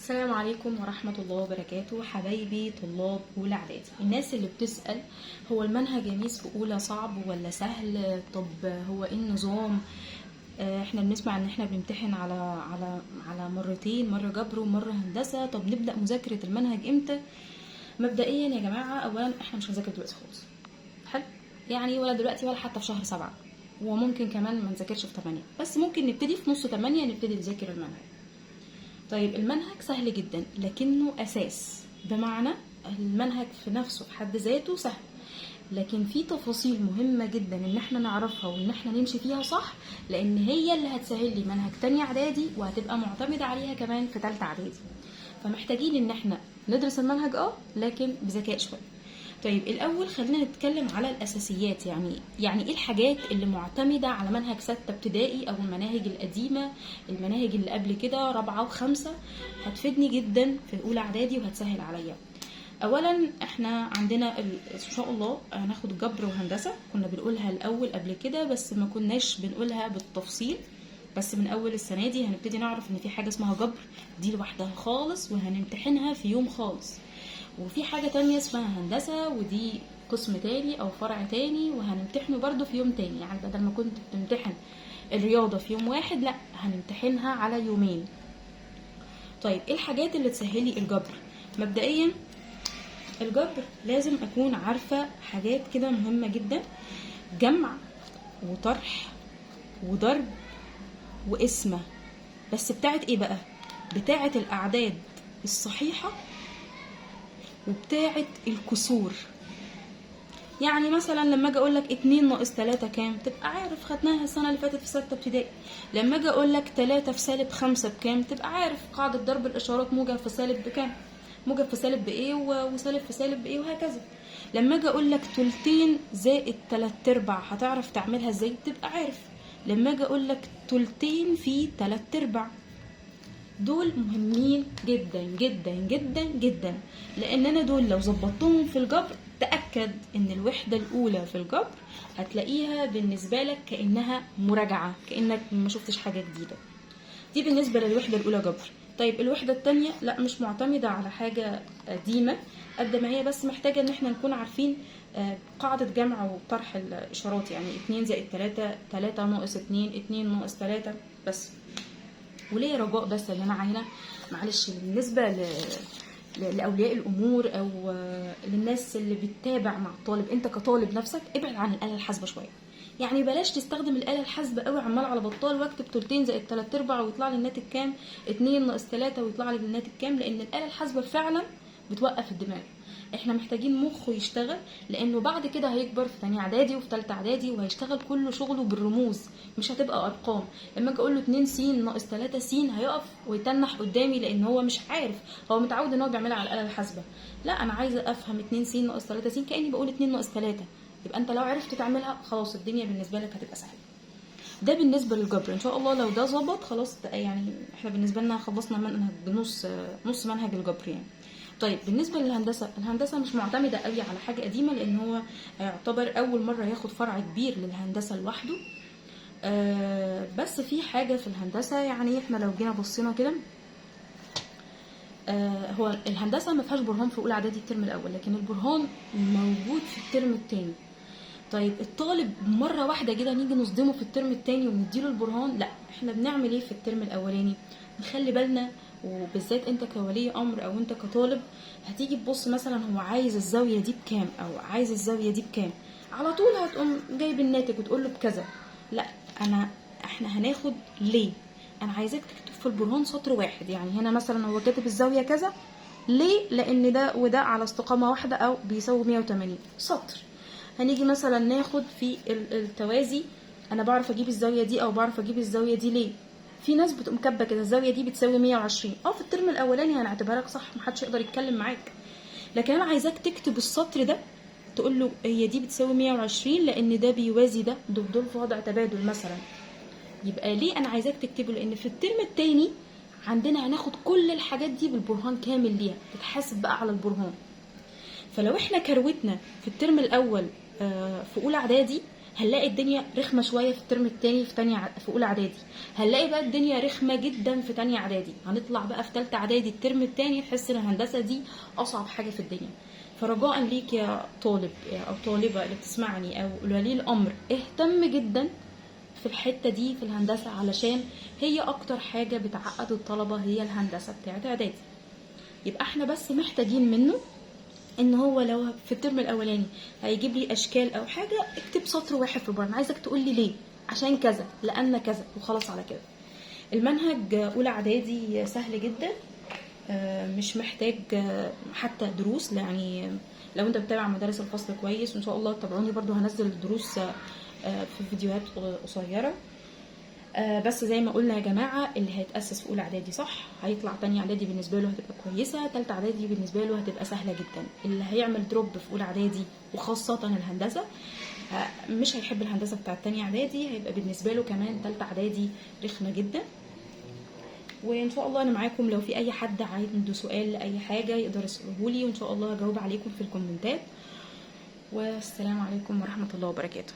السلام عليكم ورحمة الله وبركاته حبايبي طلاب أولى إعدادي. الناس اللي بتسأل هو المنهج يا ميس في أولى صعب ولا سهل؟ طب هو إيه النظام؟ احنا بنسمع ان احنا بنمتحن على مرتين، مرة جبر ومرة هندسة. طب نبدأ مذاكرة المنهج امتى؟ مبدئيا يا جماعة، أولا احنا مش هنذاكر دلوقتي خالص، حلو؟ يعني ولا دلوقتي ولا حتى في شهر 7، وممكن كمان ما نذاكرش في 8، بس ممكن نبتدي في نص 8 نبتدي نذاكر المنهج. طيب المنهج سهل جدا لكنه أساس، بمعنى المنهج في نفسه في حد ذاته سهل، لكن في تفاصيل مهمة جدا ان احنا نعرفها وان احنا نمشي فيها صح، لان هي اللي هتسهل لي منهج تانية اعدادي وهتبقى معتمدة عليها كمان في تالتة اعدادي. فمحتاجين ان احنا ندرس المنهج لكن بذكاء شوية. طيب الاول خلينا نتكلم على الاساسيات، يعني ايه الحاجات اللي معتمده على منهج 6 ابتدائي او المناهج القديمه، المناهج اللي قبل كده 4 و5، هتفيدني جدا في اولى اعدادي وهتسهل عليا. اولا احنا عندنا ان شاء الله هناخد جبر وهندسه، كنا بنقولها الاول قبل كده بس ما كناش بنقولها بالتفصيل، بس من اول السنه دي هنبتدي نعرف ان في حاجه اسمها جبر، دي لوحدها خالص وهنمتحنها في يوم خالص. وفي حاجة تانية اسمها هندسة، ودي قسم تاني او فرع تاني وهنمتحنه برضو في يوم تاني، يعني بدل ما كنت بتمتحن الرياضة في يوم واحد، لا هنمتحنها على يومين. طيب ايه الحاجات اللي تسهلي الجبر؟ مبدئيا الجبر لازم اكون عارفة حاجات كده مهمة جدا: جمع وطرح وضرب وقسمة. بس بتاعت ايه بقى؟ بتاعت الاعداد الصحيحة وبتاعت الكسور. يعني مثلا لما اجي اقول لك 2 ناقص 3 كام، تبقى عارف، خدناها السنه اللي فاتت في 6 ابتدائي. لما اجي اقول لك 3 في سالب 5 بكام، تبقى عارف قاعده ضرب الاشارات، موجب في سالب بكام، موجب في سالب بايه وسالب في سالب بايه، وهكذا. لما اجي اقول لك تلتين زائد 3/4، هتعرف تعملها ازاي؟ تبقى عارف. لما اجي اقول لك تلتين في 3/4، دول مهمين جدا جدا جدا جدا، لان انا دول لو ظبطتهم في الجبر تأكد ان الوحدة الاولى في الجبر هتلاقيها بالنسبة لك كأنها مراجعة، كأنك ما شفتش حاجة جديدة. دي بالنسبة للوحدة الاولى جبر. طيب الوحدة التانية لا، مش معتمدة على حاجة قديمة قد ما هي بس محتاجة ان احنا نكون عارفين قاعدة جمع وطرح الاشارات، يعني 2 زائد 3، 3 ناقص 2، 2 ناقص 3 بس. وليه رجاء بس اللي انا عايزه، معلش، بالنسبه لاولياء الامور او للناس اللي بتتابع مع الطالب، انت كطالب نفسك ابعد عن الاله الحاسبه شويه. يعني بلاش تستخدم الاله الحاسبه قوي عمال على بطال واكتب تلتين زائد 3/4 ويطلع لي الناتج كام، 2 ناقص 3 ويطلع لي الناتج كام، لان الاله الحاسبه فعلا بتوقف الدماغ. احنا محتاجين مخه يشتغل، لانه بعد كده هيكبر في تانية اعدادي وفي تالتة اعدادي وهيشتغل كل شغله بالرموز، مش هتبقى ارقام. لما اجي اقول له 2 س ناقص 3 س هيقف ويتنح قدامي، لان هو مش عارف، هو متعود ان هو بيعملها على الاله الحاسبه. لا، انا عايزه افهم 2 س ناقص 3 س كاني بقول 2 ناقص 3. يبقى انت لو عرفت تعملها خلاص الدنيا بالنسبه لك هتبقى سهله. ده بالنسبه للجبر. ان شاء الله لو ده ظبط خلاص، يعني احنا بالنسبه لنا خلصنا منهج نص منهج الجبر يعني. طيب بالنسبه للهندسه، الهندسه مش معتمده قوي على حاجه قديمه، لان هو يعتبر اول مره ياخد فرع كبير للهندسه لوحده. بس في حاجه في الهندسه، يعني احنا لو جينا بصينا كده، هو الهندسه ما فيهاش برهان في اولى اعدادي الترم الاول، لكن البرهان موجود في الترم الثاني. طيب الطالب مره واحده كده نيجي نصدمه في الترم الثاني ونديله البرهان؟ لا، احنا بنعمل ايه في الترم الاولاني؟ نخلي بالنا، وبالذات انت كولي امر او انت كطالب هتيجي تبص مثلا هو عايز الزاويه دي بكام او عايز الزاويه دي بكام، على طول هتقوم جايب الناتج وتقول له بكذا. لا، احنا هناخد ليه. انا عايزاك تكتب في البرهان سطر واحد، يعني هنا مثلا هو كاتب الزاويه كذا، ليه؟ لان ده وده على استقامه واحده او بيساوي 180 سطر. هنيجي مثلا ناخد في التوازي، انا بعرف اجيب الزاويه دي او بعرف اجيب الزاويه دي ليه. في ناس بتقوم كاتبه كده الزاويه دي بتساوي 120، في الترم الاولاني هنعتبرها لك صح، محدش يقدر يتكلم معاك. لكن انا عايزاك تكتب السطر ده، تقول له هي دي بتساوي 120 لان ده بيوازي ده، دول في وضع تبادل مثلا. يبقى ليه انا عايزاك تكتبه؟ لان في الترم الثاني عندنا هناخد كل الحاجات دي بالبرهان كامل ليها، تتحاسب بقى على البرهان. فلو احنا كروتنا في الترم الاول في اولى اعدادي، هنلاقي الدنيا رخمه شويه في الترم الثاني في اولى اعدادي، هنلاقي بقى الدنيا رخمه جدا في تانية اعدادي، هنطلع بقى في ثالثه اعدادي الترم الثاني نحس ان الهندسه دي اصعب حاجه في الدنيا. فرجاء ليك يا طالب او طالبه اللي بتسمعني او ولي الامر، اهتم جدا في الحته دي في الهندسه، علشان هي اكتر حاجه بتعقد الطلبه هي الهندسه بتاعت اعدادي. يبقى احنا بس محتاجين منه ان هو لو في الترم الاولاني هيجيب لي اشكال او حاجه، اكتب سطر واحد في البرنامج، عايزك تقول لي ليه، عشان كذا، لان كذا، وخلاص على كده. المنهج اولى اعدادي سهل جدا، مش محتاج حتى دروس، يعني لو انت بتتابع مدارس الفصل كويس، وان شاء الله تابعوني برضو هنزل دروس في فيديوهات قصيره. بس زي ما قلنا يا جماعه، اللي هيتاسس في اولى اعدادي صح هيطلع تانية اعدادي بالنسبه له هتبقى كويسه، تالتة اعدادي بالنسبه له هتبقى سهله جدا. اللي هيعمل دروب في اولى اعدادي وخاصه الهندسه مش هيحب الهندسه بتاعه تانية اعدادي، هيبقى بالنسبه له كمان تالتة اعدادي رخمه جدا. وان شاء الله انا معاكم، لو في اي حد عنده سؤال لاي حاجه يقدر يساله لي، وان شاء الله هجاوب عليكم في الكومنتات. والسلام عليكم ورحمه الله وبركاته.